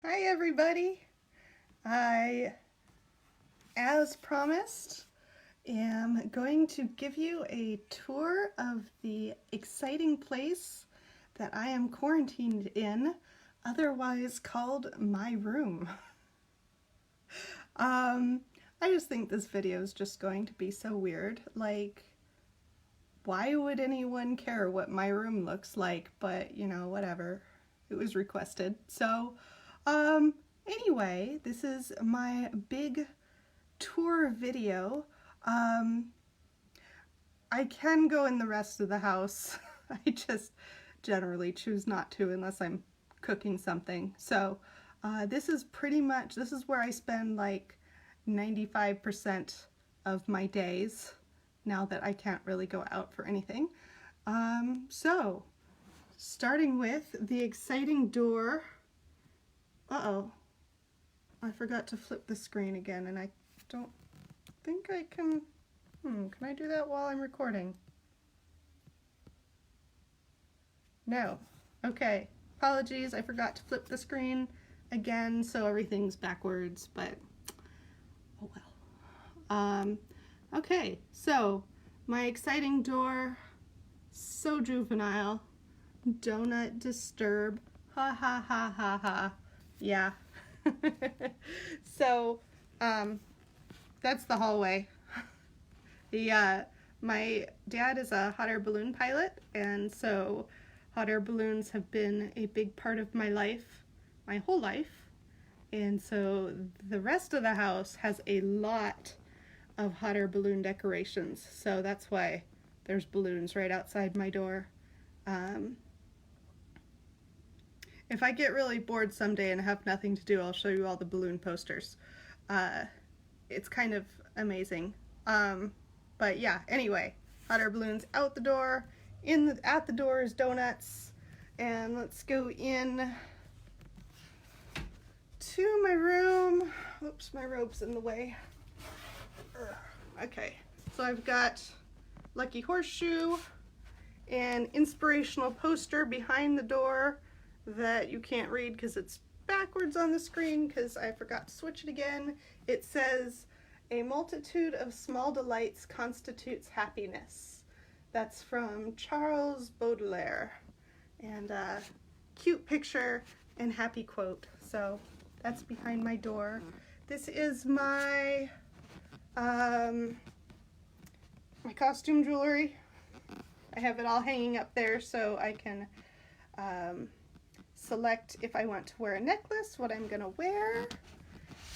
Hi everybody! I, as promised, am going to give you a tour of the exciting place that I am quarantined in, otherwise called my room. I just think this video is just going to be so weird. Like, why would anyone care what my room looks like? But, you know, whatever. It was requested. So, anyway, this is my big tour video. I can go in the rest of the house. I just generally choose not to unless I'm cooking something. So, this is where I spend like 95% of my days now that I can't really go out for anything. So, starting with the exciting door. Uh-oh, I forgot to flip the screen again, and I don't think I can. Can I do that while I'm recording? No. Okay. Apologies, I forgot to flip the screen again, so everything's backwards, but oh well. Okay, so my exciting door, so juvenile, donut disturb, ha ha ha ha ha, yeah. So, that's the hallway. My dad is a hot air balloon pilot, and so hot air balloons have been a big part of my life, my whole life. And so the rest of the house has a lot of hot air balloon decorations. So that's why there's balloons right outside my door. If I get really bored someday and have nothing to do, I'll show you all the balloon posters. It's kind of amazing. But yeah, anyway, hot air balloons out the door. At the door is donuts. And let's go in to my room. Oops, my robe's in the way. Okay, so I've got Lucky Horseshoe, an inspirational poster behind the door that you can't read because it's backwards on the screen because I forgot to switch it again. It says, "A multitude of small delights constitutes happiness." That's from Charles Baudelaire. And cute picture and happy quote. So that's behind my door. This is my my costume jewelry. I have it all hanging up there so I can select if I want to wear a necklace, what I'm gonna wear.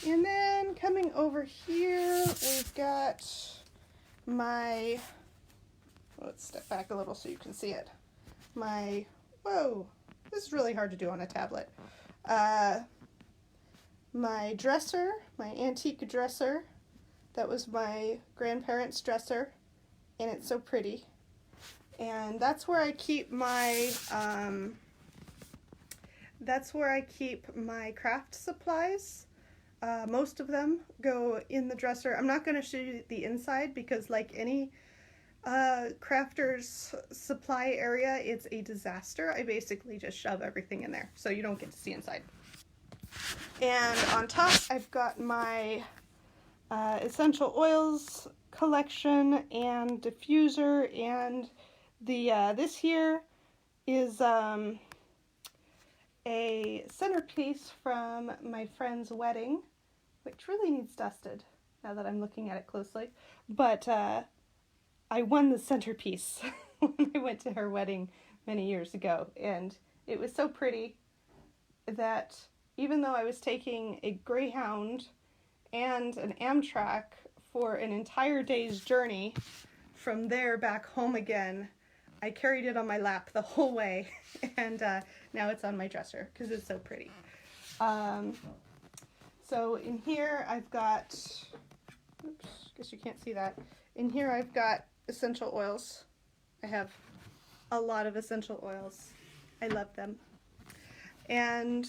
And then coming over here, we've got my, let's step back a little so you can see it. Whoa, this is really hard to do on a tablet. My dresser, my antique dresser. That was my grandparents' dresser, and it's so pretty. And that's where I keep my craft supplies. Most of them go in the dresser. I'm not going to show you the inside because, like any crafter's supply area, it's a disaster. I basically just shove everything in there, so you don't get to see inside. And on top, I've got my essential oils collection and diffuser, and this here is a centerpiece from my friend's wedding, which really needs dusted now that I'm looking at it closely. But I won the centerpiece when I went to her wedding many years ago, and it was so pretty that even though I was taking a Greyhound and an Amtrak for an entire day's journey from there back home again, I carried it on my lap the whole way, and now it's on my dresser because it's so pretty. So in here I've got, oops, guess you can't see that. In here I've got essential oils. I have a lot of essential oils. I love them. And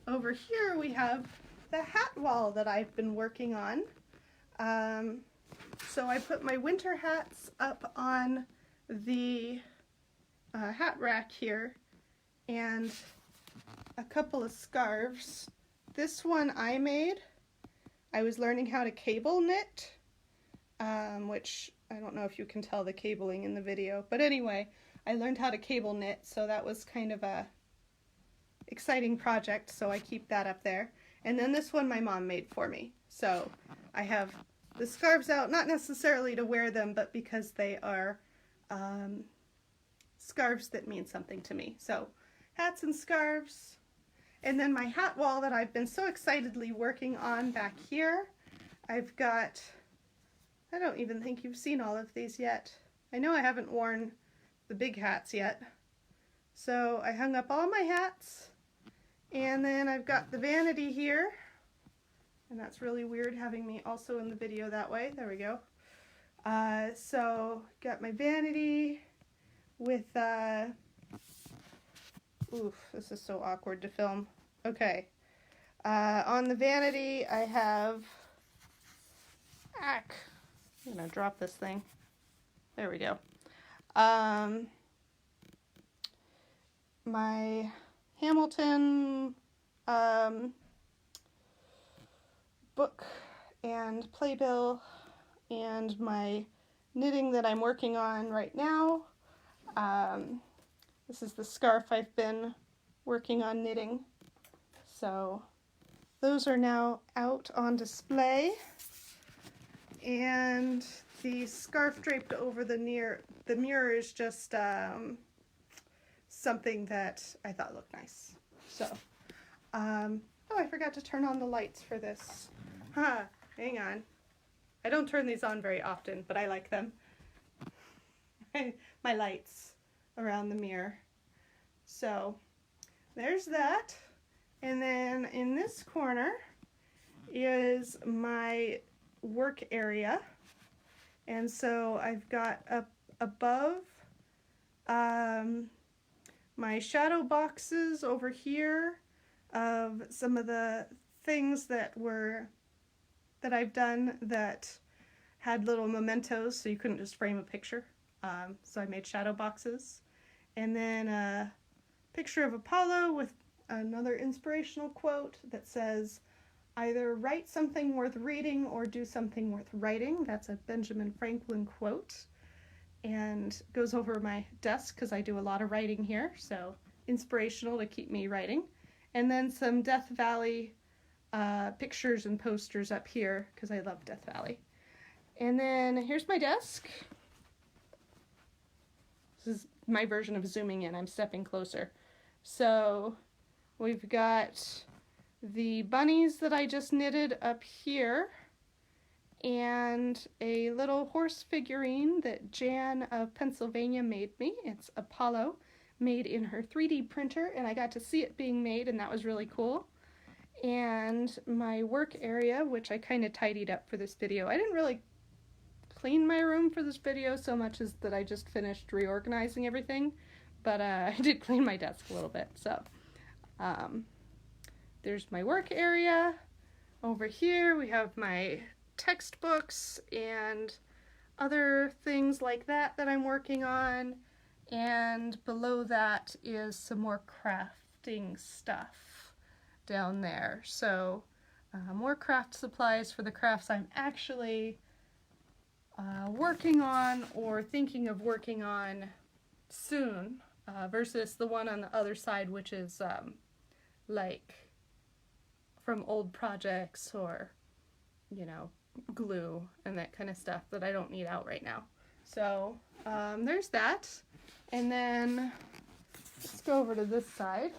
over here we have the hat wall that I've been working on. So I put my winter hats up on the hat rack here, and a couple of scarves. This one I made. I was learning how to cable knit, which I don't know if you can tell the cabling in the video, but anyway, I learned how to cable knit, so that was kind of a exciting project, so I keep that up there. And then this one my mom made for me. So I have the scarves out, not necessarily to wear them, but because they are scarves that mean something to me. So hats and scarves. And then my hat wall that I've been so excitedly working on back here. I've got, I don't even think you've seen all of these yet. I know I haven't worn the big hats yet. So I hung up all my hats. And then I've got the vanity here. And that's really weird having me also in the video that way. There we go. So got my vanity with, oof, this is so awkward to film. Okay. On the vanity I have, I'm gonna drop this thing. There we go. My Hamilton book and playbill, and my knitting that I'm working on right now. This is the scarf I've been working on knitting. So those are now out on display. And the scarf draped over the mirror is just something that I thought looked nice. So, oh, I forgot to turn on the lights for this. Hang on. I don't turn these on very often, but I like them. My lights around the mirror. So, there's that. And then in this corner is my work area. And so I've got up above my shadow boxes over here of some of the things that I've done that had little mementos, so you couldn't just frame a picture. So I made shadow boxes. And then a picture of Apollo with another inspirational quote that says, either write something worth reading or do something worth writing. That's a Benjamin Franklin quote. And goes over my desk because I do a lot of writing here, so inspirational to keep me writing. And then some Death Valley pictures and posters up here because I love Death Valley. And then here's my desk. This is my version of zooming in. I'm stepping closer. So we've got the bunnies that I just knitted up here, and a little horse figurine that Jan of Pennsylvania made me. It's Apollo, made in her 3D printer, and I got to see it being made, and that was really cool. And my work area, which I kind of tidied up for this video. I didn't really clean my room for this video so much as that I just finished reorganizing everything, but I did clean my desk a little bit. So there's my work area. Over here we have my textbooks and other things like that that I'm working on, and below that is some more crafting stuff down there. So more craft supplies for the crafts I'm actually working on or thinking of working on soon, versus the one on the other side, which is like from old projects or, you know, glue and that kind of stuff that I don't need out right now. So there's that. And then let's go over to this side.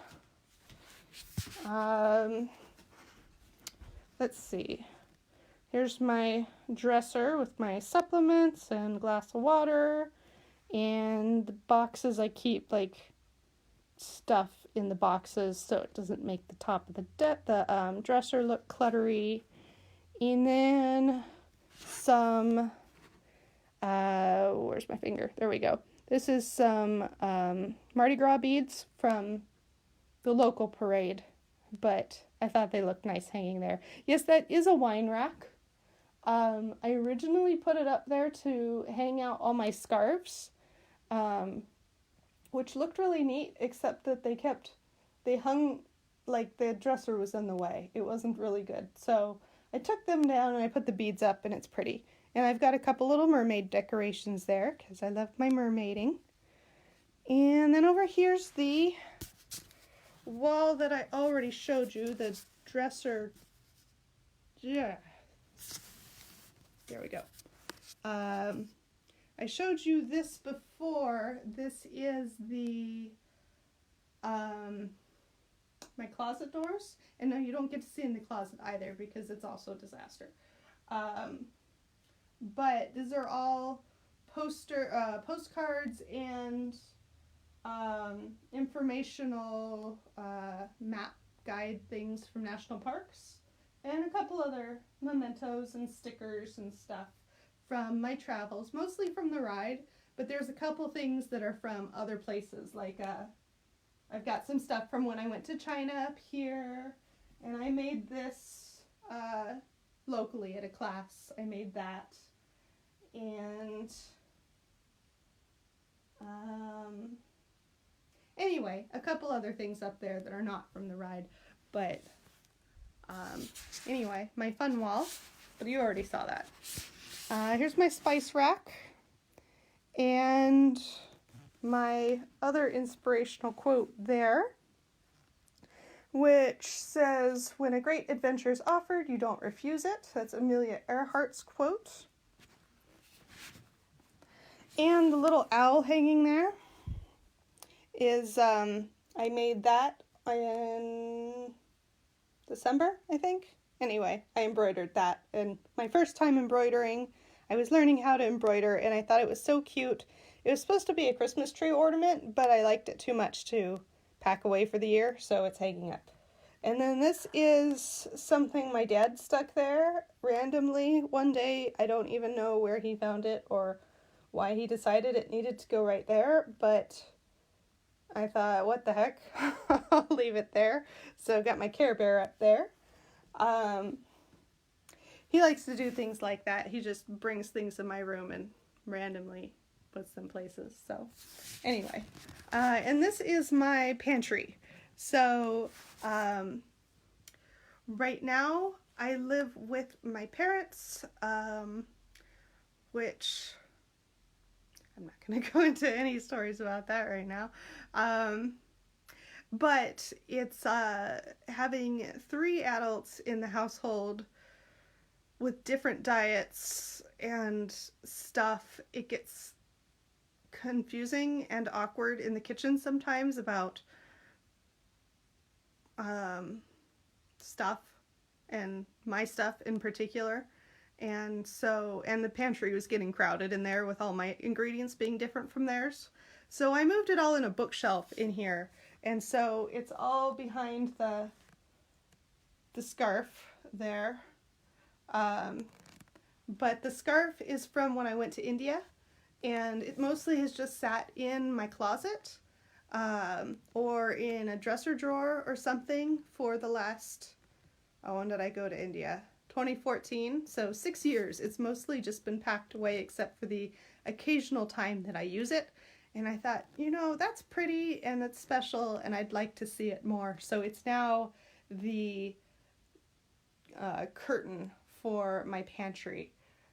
Let's see. Here's my dresser with my supplements and glass of water, and the boxes I keep like stuff in the boxes so it doesn't make the top of the dresser look cluttery. And then some, where's my finger? There we go. This is some Mardi Gras beads from the local parade, but I thought they looked nice hanging there. Yes, that is a wine rack. I originally put it up there to hang out all my scarves, which looked really neat, except that they hung like the dresser was in the way. It wasn't really good. So I took them down and I put the beads up and it's pretty. And I've got a couple little mermaid decorations there because I love my mermaiding. And then over here's the wall that I already showed you, the dresser. Yeah. There we go. I showed you this before. This is the my closet doors. And no, you don't get to see in the closet either because it's also a disaster. But these are all postcards and informational map guide things from national parks, and a couple other mementos and stickers and stuff from my travels, mostly from the ride, but there's a couple things that are from other places, like I've got some stuff from when I went to China up here, and I made this locally at a class. I made that, and anyway, a couple other things up there that are not from the ride, but anyway, my fun wall, but you already saw that. Here's my spice rack, and my other inspirational quote there, which says, "When a great adventure is offered, you don't refuse it." That's Amelia Earhart's quote. And the little owl hanging there is, I made that in December, I think. Anyway, I embroidered that, and my first time embroidering, I was learning how to embroider, and I thought it was so cute. It was supposed to be a Christmas tree ornament, but I liked it too much to pack away for the year, so it's hanging up. And then this is something my dad stuck there randomly one day. I don't even know where he found it or why he decided it needed to go right there, but I thought, what the heck, I'll leave it there. So got my Care Bear up there. He likes to do things like that. He just brings things in my room and randomly puts them places. So anyway, and this is my pantry. So right now I live with my parents, which I'm not going to go into any stories about that right now. But it's having 3 adults in the household with different diets and stuff. It gets confusing and awkward in the kitchen sometimes about stuff, and my stuff in particular. And so, and the pantry was getting crowded in there with all my ingredients being different from theirs. So I moved it all in a bookshelf in here. And so it's all behind the scarf there. But the scarf is from when I went to India, and it mostly has just sat in my closet, or in a dresser drawer or something for the last, when did I go to India? 2014, so 6 years. It's mostly just been packed away except for the occasional time that I use it. And I thought, you know, that's pretty and it's special and I'd like to see it more. So it's now the curtain for my pantry.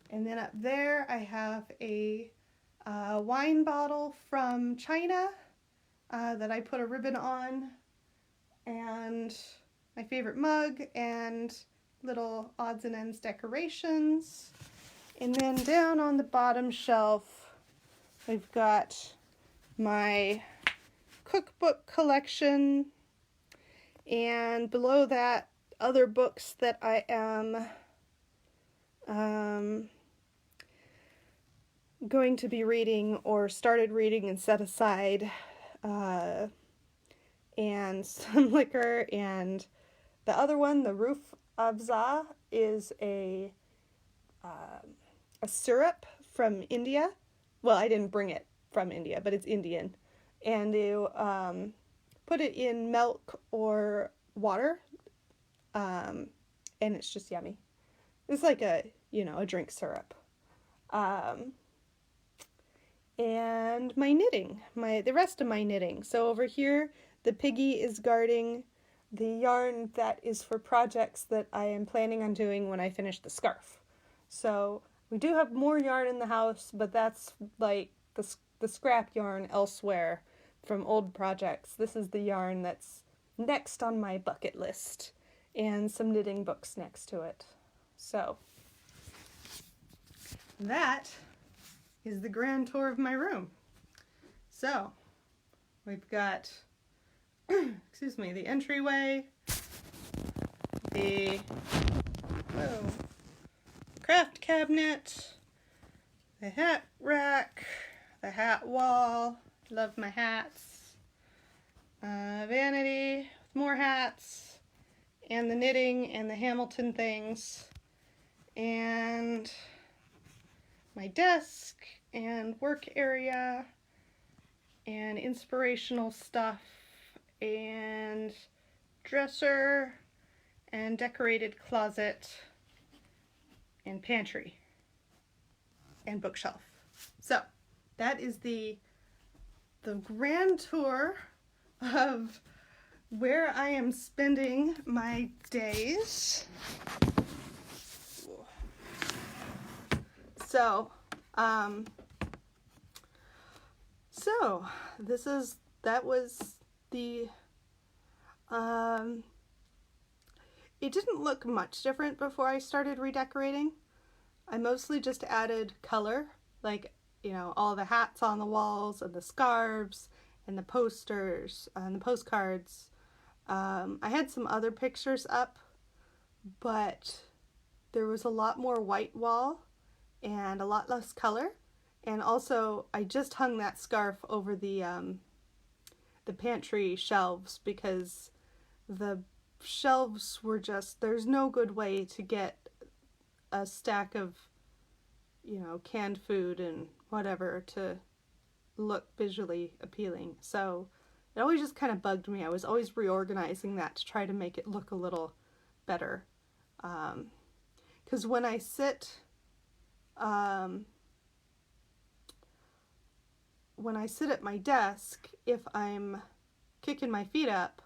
And then up there I have a wine bottle from China that I put a ribbon on, and my favorite mug, and little odds and ends decorations. And then down on the bottom shelf we've got my cookbook collection, and below that other books that I am going to be reading or started reading and set aside, and some liquor. And the other one, the Roof Afza, is a syrup from India. Well, I didn't bring it from India, but it's Indian. And you put it in milk or water, and it's just yummy. It's like a drink syrup. And my knitting, the rest of my knitting. So over here, the piggy is guarding the yarn that is for projects that I am planning on doing when I finish the scarf. So we do have more yarn in the house, but that's like the scrap yarn elsewhere from old projects. This is the yarn that's next on my bucket list, and some knitting books next to it. So that is the grand tour of my room. So we've got excuse me, the entryway, the craft cabinet, the hat rack, the hat wall, love my hats, vanity with more hats, and the knitting and the Hamilton things, and my desk and work area and inspirational stuff and dresser and decorated closet and pantry and bookshelf. So that is the grand tour of where I am spending my days. So that was the it didn't look much different before I started redecorating. I mostly just added color, like, you know, all the hats on the walls and the scarves and the posters and the postcards. I had some other pictures up, but there was a lot more white wall and a lot less color. And also, I just hung that scarf over the pantry shelves because the shelves were just, there's no good way to get a stack of, you know, canned food and whatever to look visually appealing. So it always just kind of bugged me. I was always reorganizing that to try to make it look a little better. Because when I sit at my desk, if I'm kicking my feet up,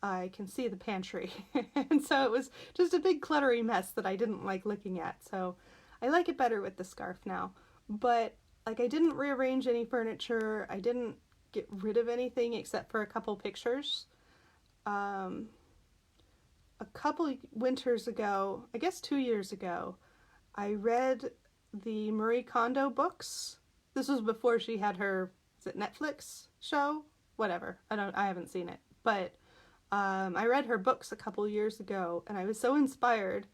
I can see the pantry. And so it was just a big cluttery mess that I didn't like looking at. So I like it better with the scarf now. But like, I didn't rearrange any furniture. I didn't get rid of anything except for a couple pictures. A couple winters ago, I guess 2 years ago, I read the Marie Kondo books. This was before she had her, is it Netflix show? Whatever. I haven't seen it. But I read her books a couple years ago, and I was so inspired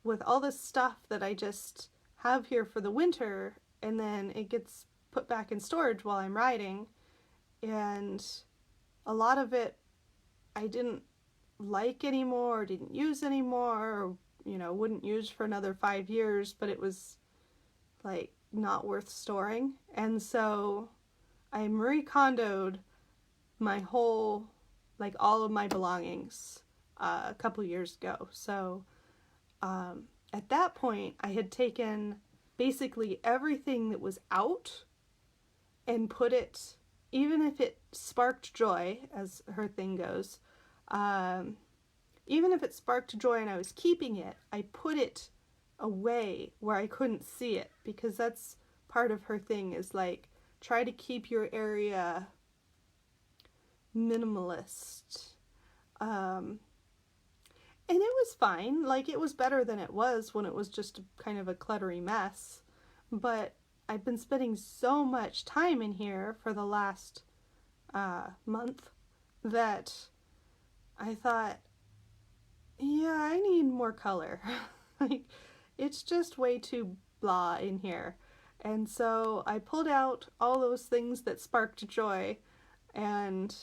with all this stuff that I just have here for the winter, and then it gets put back in storage while I'm writing. And a lot of it I didn't like anymore, or didn't use anymore, or, you know, wouldn't use for another 5 years, but it was like not worth storing. And so I Marie Kondo'd my whole, like, all of my belongings a couple years ago. So at that point, I had taken basically everything that was out and put it, even if it sparked joy, as her thing goes, even if it sparked joy and I was keeping it, I put it away where I couldn't see it, because that's part of her thing, is like, try to keep your area minimalist. And it was fine. Like, it was better than it was when it was just kind of a cluttery mess. But I've been spending so much time in here for the last month that I thought, yeah, I need more color. Like, it's just way too blah in here. And so I pulled out all those things that sparked joy and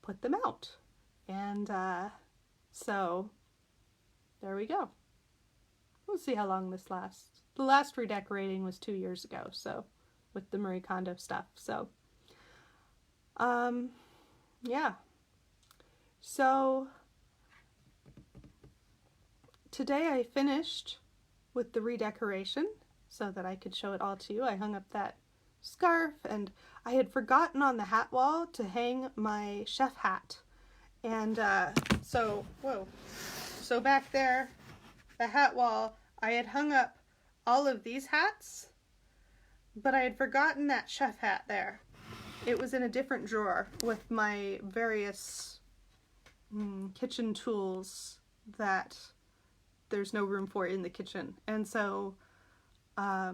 put them out. And so there we go. We'll see how long this lasts. The last redecorating was 2 years ago, so with the Marie Kondo stuff. So yeah. So today I finished with the redecoration so that I could show it all to you. I hung up that scarf, and I had forgotten on the hat wall to hang my chef hat. And So, whoa. So back there, the hat wall, I had hung up all of these hats, but I had forgotten that chef hat there. It was in a different drawer with my various kitchen tools that there's no room for in the kitchen. And so I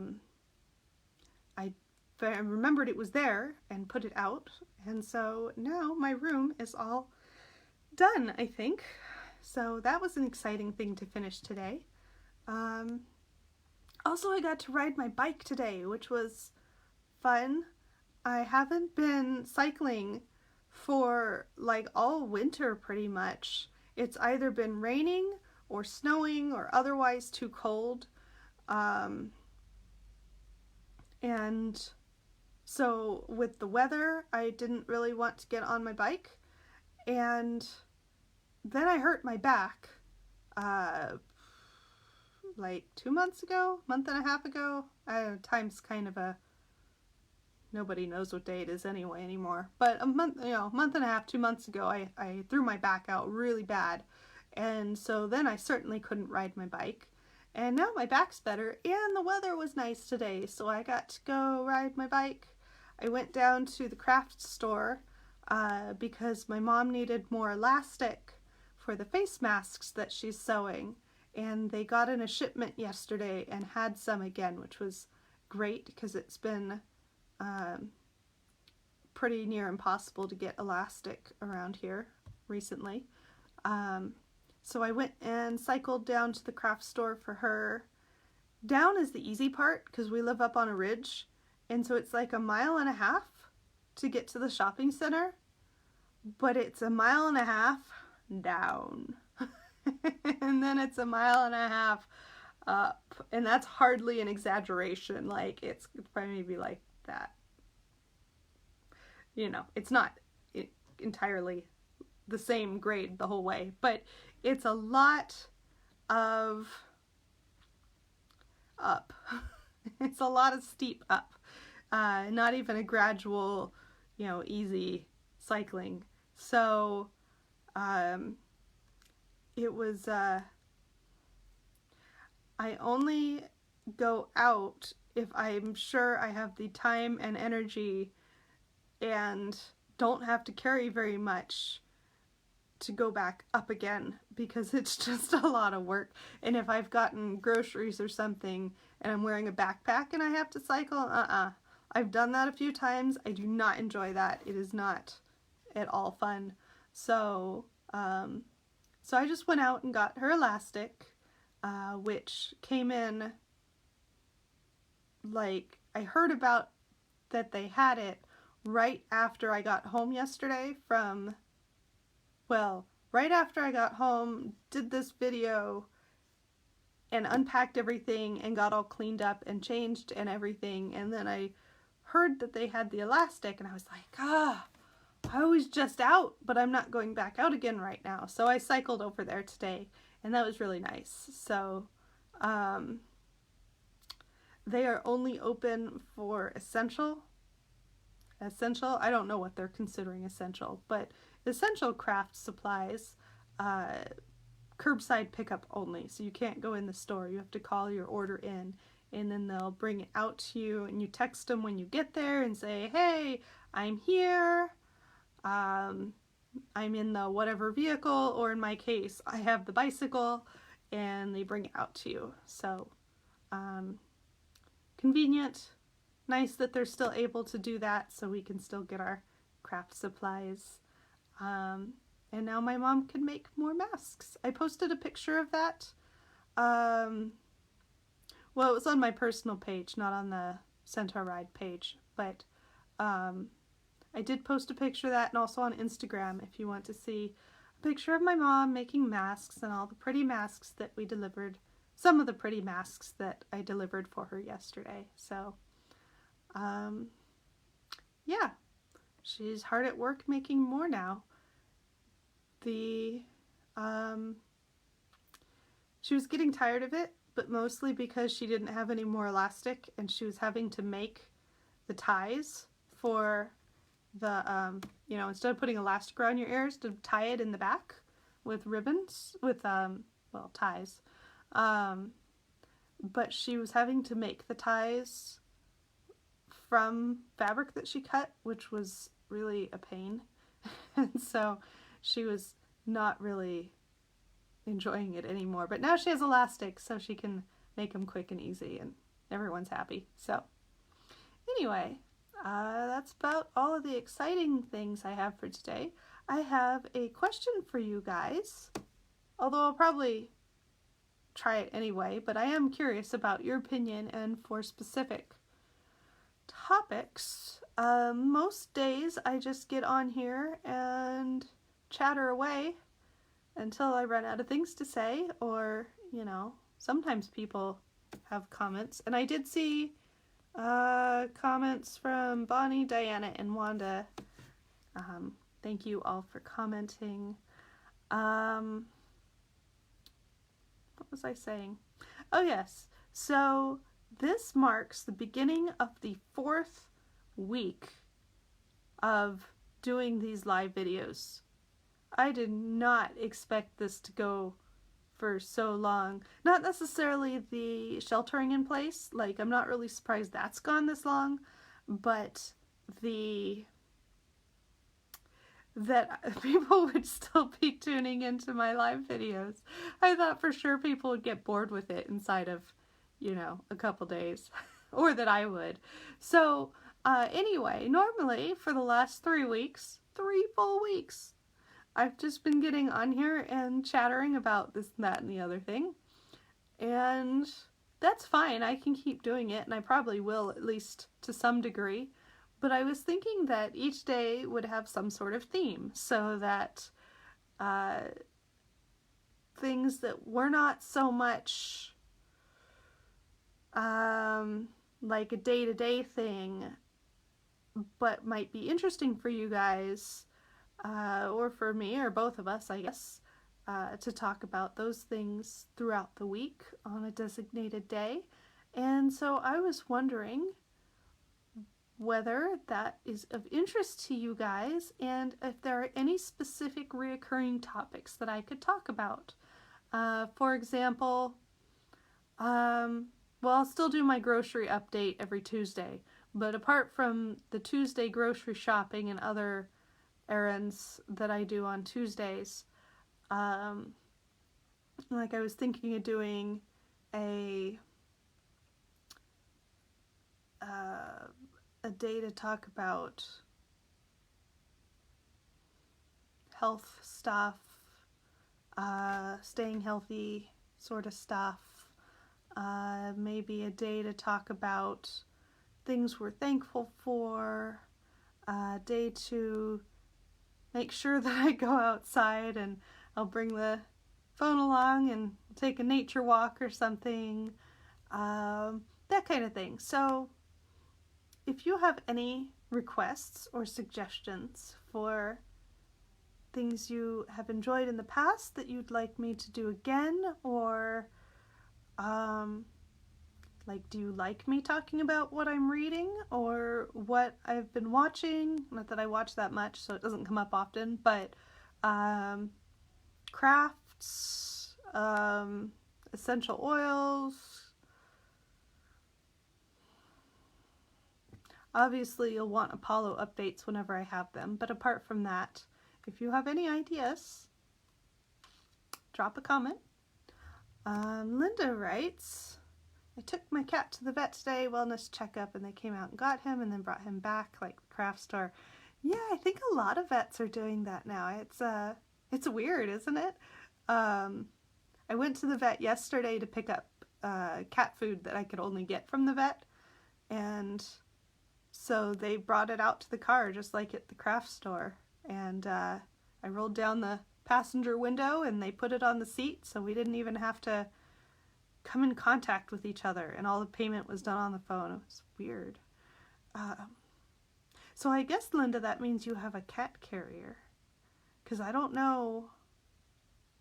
remembered it was there and put it out. And so now my room is all done, I think. So that was an exciting thing to finish today. Also, I got to ride my bike today, which was fun. I haven't been cycling for like all winter pretty much. It's either been raining or snowing or otherwise too cold. And so with the weather, I didn't really want to get on my bike. And then I hurt my back like 2 months ago, month and a half ago. Time's kind of a, nobody knows what day it is anymore. But a month and a half, 2 months ago, I threw my back out really bad. And so then I certainly couldn't ride my bike. And now my back's better and the weather was nice today. So I got to go ride my bike. I went down to the craft store because my mom needed more elastic for the face masks that she's sewing. And they got in a shipment yesterday and had some again, which was great because it's been pretty near impossible to get elastic around here recently. So I went and cycled down to the craft store for her. Down is the easy part because we live up on a ridge, and so it's like 1.5 miles to get to the shopping center, but it's 1.5 miles down. And then it's 1.5 miles up, and that's hardly an exaggeration. Like it's probably maybe like that. You know, it's not entirely the same grade the whole way, but it's a lot of up. It's a lot of steep up. Not even a gradual, easy cycling. So it was, I only go out if I'm sure I have the time and energy and don't have to carry very much to go back up again, because it's just a lot of work. And if I've gotten groceries or something and I'm wearing a backpack and I have to cycle, I've done that a few times. I do not enjoy that. It is not at all fun. So so I just went out and got her elastic, which came in, like, I heard about that they had it right after I got home yesterday from, well, right after I got home, did this video and unpacked everything and got all cleaned up and changed and everything, and then I heard that they had the elastic and I was like, I was just out, but I'm not going back out again right now. So I cycled over there today and that was really nice. So they are only open for essential, I don't know what they're considering essential, but essential craft supplies, curbside pickup only. So you can't go in the store. You have to call your order in, and then they'll bring it out to you, and you text them when you get there and say, hey, I'm here. I'm in the whatever vehicle, or in my case, I have the bicycle, and they bring it out to you. So convenient. Nice that they're still able to do that so we can still get our craft supplies. And now my mom can make more masks. I posted a picture of that. Well, it was on my personal page, not on the Centaur Ride page, but I did post a picture of that, and also on Instagram if you want to see a picture of my mom making masks and all the pretty masks that we delivered, some of the pretty masks that I delivered for her yesterday. So yeah, she's hard at work making more now. She was getting tired of it, but mostly because she didn't have any more elastic and she was having to make the ties for the, instead of putting elastic around your ears, to tie it in the back with ribbons, with, well, ties. But she was having to make the ties from fabric that she cut, which was really a pain. And so she was not really enjoying it anymore. But now she has elastic, so she can make them quick and easy, and everyone's happy. So anyway, that's about all of the exciting things I have for today. I have a question for you guys, although I'll probably try it anyway, but I am curious about your opinion and for specific topics. Most days I just get on here and chatter away until I run out of things to say, or, you know, sometimes people have comments. And I did see comments from Bonnie, Diana, and Wanda. Thank you all for commenting. What was I saying? Oh yes, so this marks the beginning of the 4th week of doing these live videos. I did not expect this to go for so long. Not necessarily the sheltering in place, like I'm not really surprised that's gone this long, but that people would still be tuning into my live videos. I thought for sure people would get bored with it inside of, you know, a couple days, or that I would. So anyway, normally for the last 3 weeks, 3 full weeks, I've just been getting on here and chattering about this, that, and the other thing. And that's fine. I can keep doing it, and I probably will, at least to some degree. But I was thinking that each day would have some sort of theme, so that things that were not so much like a day-to-day thing, but might be interesting for you guys, or for me, or both of us, I guess, to talk about those things throughout the week on a designated day. And so I was wondering whether that is of interest to you guys, and if there are any specific reoccurring topics that I could talk about. For example, well, I'll still do my grocery update every Tuesday, but apart from the Tuesday grocery shopping and other errands that I do on Tuesdays, like I was thinking of doing a day to talk about health stuff, staying healthy sort of stuff, maybe a day to talk about things we're thankful for, a day to make sure that I go outside and I'll bring the phone along and take a nature walk or something, that kind of thing. So if you have any requests or suggestions for things you have enjoyed in the past that you'd like me to do again, or like, do you like me talking about what I'm reading or what I've been watching? Not that I watch that much, so it doesn't come up often, but crafts, essential oils. Obviously, you'll want Apollo updates whenever I have them, but apart from that, if you have any ideas, drop a comment. Linda writes, I took my cat to the vet today, wellness checkup, and they came out and got him and then brought him back, like the craft store. Yeah, I think a lot of vets are doing that now. It's weird, isn't it? I went to the vet yesterday to pick up cat food that I could only get from the vet, and so they brought it out to the car just like at the craft store, and I rolled down the passenger window and they put it on the seat, so we didn't even have to come in contact with each other, and all the payment was done on the phone. It was weird. So I guess, Linda, that means you have a cat carrier, because I don't know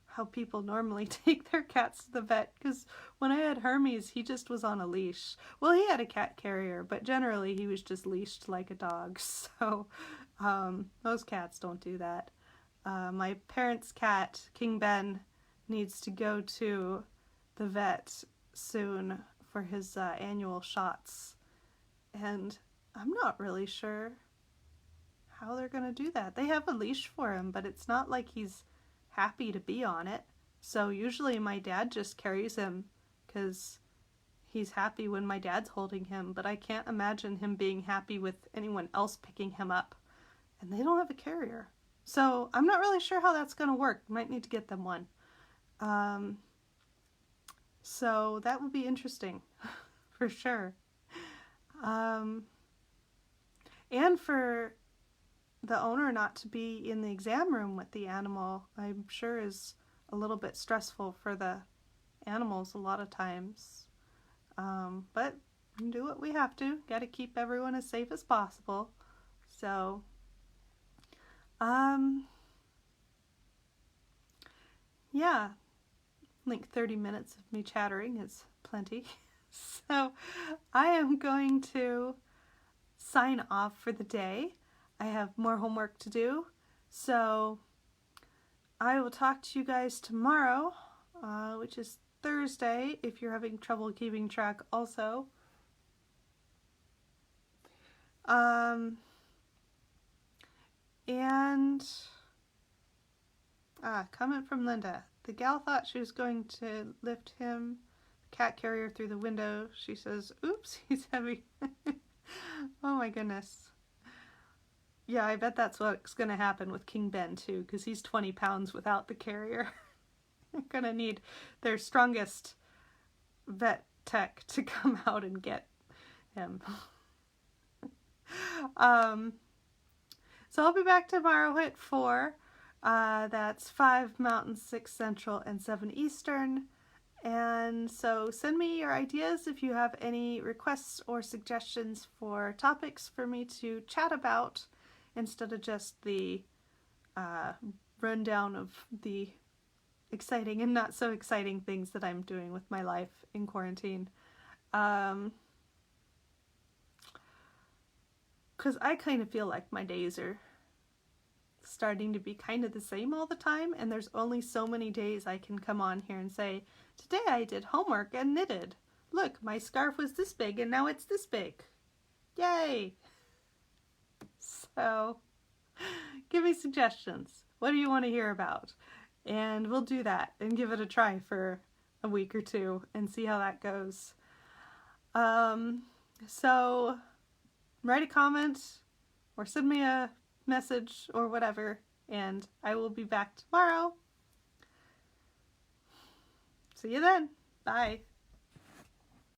how people normally take their cats to the vet, because when I had Hermes, he just was on a leash. Well, he had a cat carrier, but generally he was just leashed like a dog, so most cats don't do that. My parents' cat, King Ben, needs to go to the vet soon for his annual shots, and I'm not really sure how they're gonna do that. They have a leash for him, but it's not like he's happy to be on it. So usually my dad just carries him because he's happy when my dad's holding him, but I can't imagine him being happy with anyone else picking him up. And they don't have a carrier. So I'm not really sure how that's gonna work. Might need to get them one. So that would be interesting for sure. And for the owner not to be in the exam room with the animal, I'm sure is a little bit stressful for the animals a lot of times. But we do what we have to. Got to keep everyone as safe as possible. So, yeah, like 30 minutes of me chattering is plenty. So I am going to sign off for the day. I have more homework to do, so I will talk to you guys tomorrow, which is Thursday, if you're having trouble keeping track also. And comment from Linda. The gal thought she was going to lift him, cat carrier, through the window. She says, oops, he's heavy. Oh my goodness. Yeah, I bet that's what's going to happen with King Ben too, because he's 20 pounds without the carrier. They're going to need their strongest vet tech to come out and get him. So I'll be back tomorrow at 4. That's 5 Mountain, 6 Central, and 7 Eastern. And so send me your ideas if you have any requests or suggestions for topics for me to chat about, instead of just the rundown of the exciting and not so exciting things that I'm doing with my life in quarantine. Because I kind of feel like my days are starting to be kind of the same all the time, and there's only so many days I can come on here and say, today I did homework and knitted. Look, my scarf was this big and now it's this big. Yay! So, give me suggestions. What do you want to hear about? And we'll do that and give it a try for a week or two and see how that goes. So, write a comment or send me a message or whatever, and I will be back tomorrow. See you then. Bye.